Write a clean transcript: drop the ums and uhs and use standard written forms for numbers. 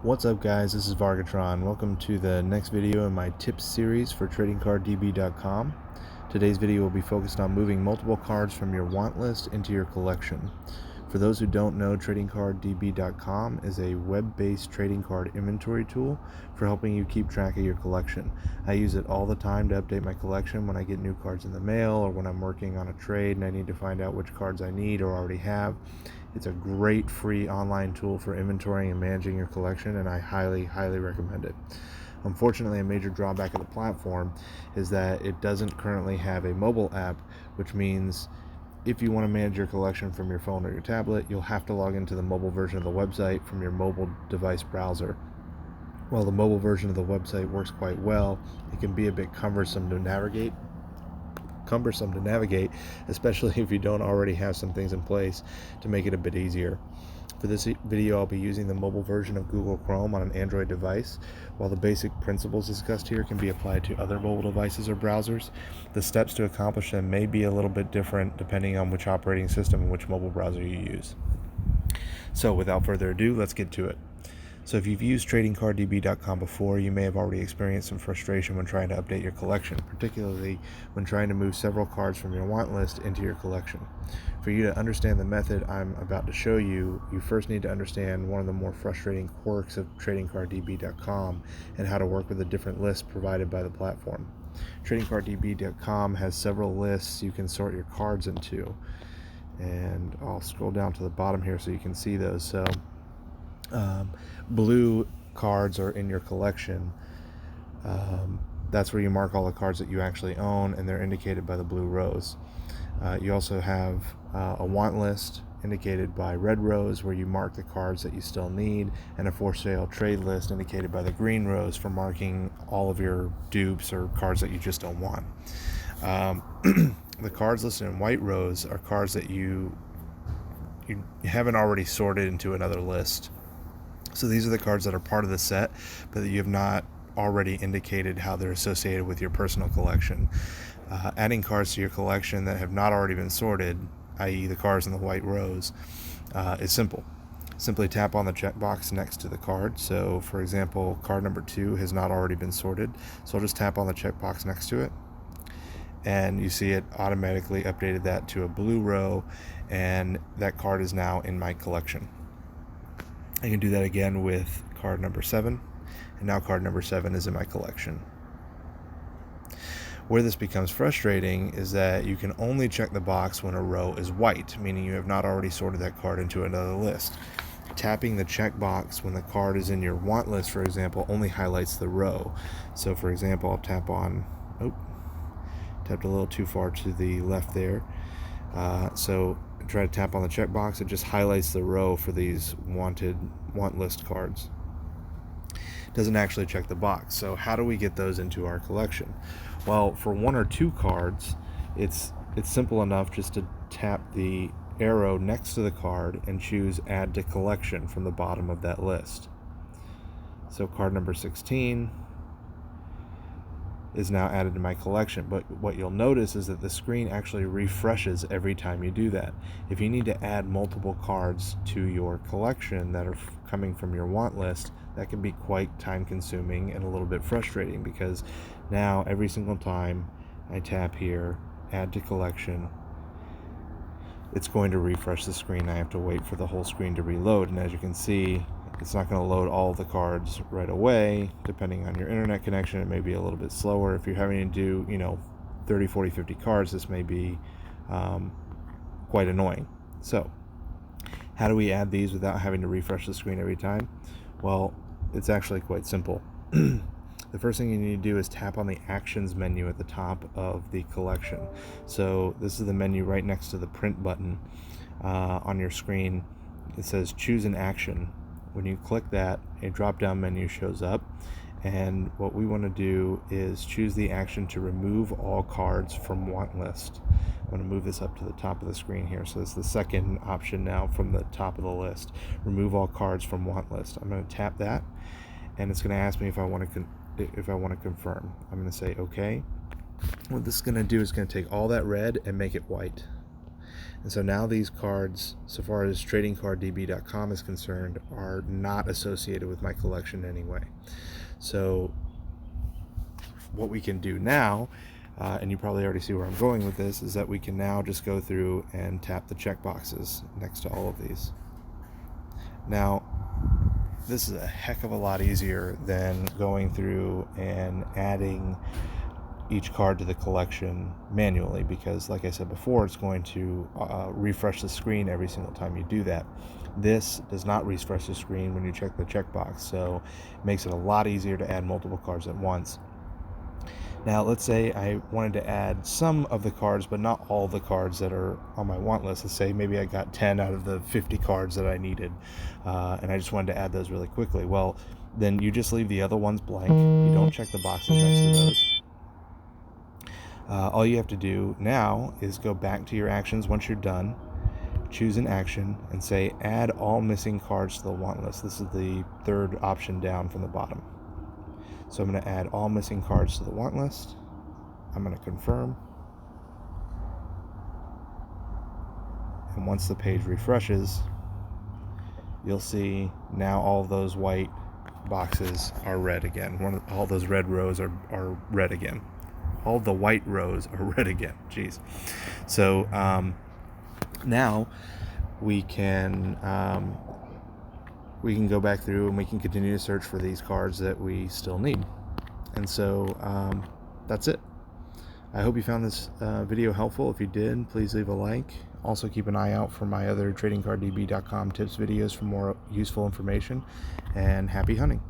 What's up guys, this is Vargatron. Welcome to the next video in my tips series for tradingcarddb.com. Today's video will be focused on moving multiple cards from your want list into your collection. For those who don't know, tradingcarddb.com is a web-based trading card inventory tool for helping you keep track of your collection. I use it all the time to update my collection when I get new cards in the mail or when I'm working on a trade and I need to find out which cards I need or already have. It's a great free online tool for inventorying and managing your collection, and I highly recommend it. Unfortunately, a major drawback of the platform is that it doesn't currently have a mobile app, which means if you want to manage your collection from your phone or your tablet, you'll have to log into the mobile version of the website from your mobile device browser. While the mobile version of the website works quite well, it can be a bit cumbersome to navigate, especially if you don't already have some things in place to make it a bit easier. For this video, I'll be using the mobile version of Google Chrome on an Android device. While the basic principles discussed here can be applied to other mobile devices or browsers, the steps to accomplish them may be a little bit different depending on which operating system and which mobile browser you use. So without further ado, let's get to it. So if you've used tradingcarddb.com before, you may have already experienced some frustration when trying to update your collection, particularly when trying to move several cards from your want list into your collection. For you to understand the method I'm about to show you, you first need to understand one of the more frustrating quirks of tradingcarddb.com and how to work with the different lists provided by the platform. Tradingcarddb.com has several lists you can sort your cards into, and I'll scroll down to the bottom here so you can see those. So blue cards are in your collection. That's where you mark all the cards that you actually own, and they're indicated by the blue rows. You also have a want list indicated by red rows where you mark the cards that you still need, and a for sale trade list indicated by the green rows for marking all of your dupes or cards that you just don't want. The cards listed in white rows are cards that you haven't already sorted into another list. So these are the cards that are part of the set, but that you have not already indicated how they're associated with your personal collection. Adding cards to your collection that have not already been sorted, i.e. the cards in the white rows, is simple. Simply tap on the checkbox next to the card. So for example, card number 2 has not already been sorted, so I'll just tap on the checkbox next to it, and you see it automatically updated that to a blue row, and that card is now in my collection. I can do that again with card number 7, and now card number 7 is in my collection. Where this becomes frustrating is that you can only check the box when a row is white, meaning you have not already sorted that card into another list. Tapping the checkbox when the card is in your want list, for example, only highlights the row. So for example, I'll tap on, tapped a little too far to the left there. So try to tap on the checkbox, it just highlights the row for these want list cards. It doesn't actually check the box. So how do we get those into our collection? Well, for 1 or 2 cards, it's simple enough just to tap the arrow next to the card and choose Add to Collection from the bottom of that list. So card number 16 is now added to my collection, but what you'll notice is that the screen actually refreshes every time you do that. If you need to add multiple cards to your collection that are coming from your want list, that can be quite time consuming and a little bit frustrating, because now every single time I tap here, Add to Collection, it's going to refresh the screen. I have to wait for the whole screen to reload, and as you can see, it's not going to load all the cards right away. Depending on your internet connection, it may be a little bit slower. If you're having to do 30, 40, 50 cards, this may be quite annoying. So how do we add these without having to refresh the screen every time? Well, it's actually quite simple. The first thing you need to do is tap on the Actions menu at the top of the collection. So this is the menu right next to the print button on your screen. It says Choose an Action. When you click that, a drop-down menu shows up, and what we want to do is choose the action to remove all cards from want list. I'm going to move this up to the top of the screen here, so it's the second option now from the top of the list. Remove all cards from want list. I'm going to tap that, and it's going to ask me if I want to confirm. I'm going to say OK. What this is going to do is going to take all that red and make it white. And so now these cards, so far as tradingcarddb.com is concerned, are not associated with my collection anyway. So what we can do now, and you probably already see where I'm going with this, is that we can now just go through and tap the check boxes next to all of these. Now, this is a heck of a lot easier than going through and adding each card to the collection manually, because like I said before, it's going to refresh the screen every single time you do that. This does not refresh the screen when you check the checkbox, so it makes it a lot easier to add multiple cards at once. Now, let's say I wanted to add some of the cards, but not all the cards that are on my want list. Let's say maybe I got 10 out of the 50 cards that I needed, and I just wanted to add those really quickly. Well, then you just leave the other ones blank. You don't check the boxes next to those. All you have to do now is go back to your actions once you're done, choose an action, and say add all missing cards to the want list. This is the third option down from the bottom. So I'm going to add all missing cards to the want list. I'm going to confirm. And once the page refreshes, you'll see now all those white boxes are red again. All those red rows are red again. All the white rows are red again. Jeez. So now we can go back through and we can continue to search for these cards that we still need. And so that's it. I hope you found this video helpful. If you did, please leave a like. Also keep an eye out for my other tradingcarddb.com tips videos for more useful information, and happy hunting.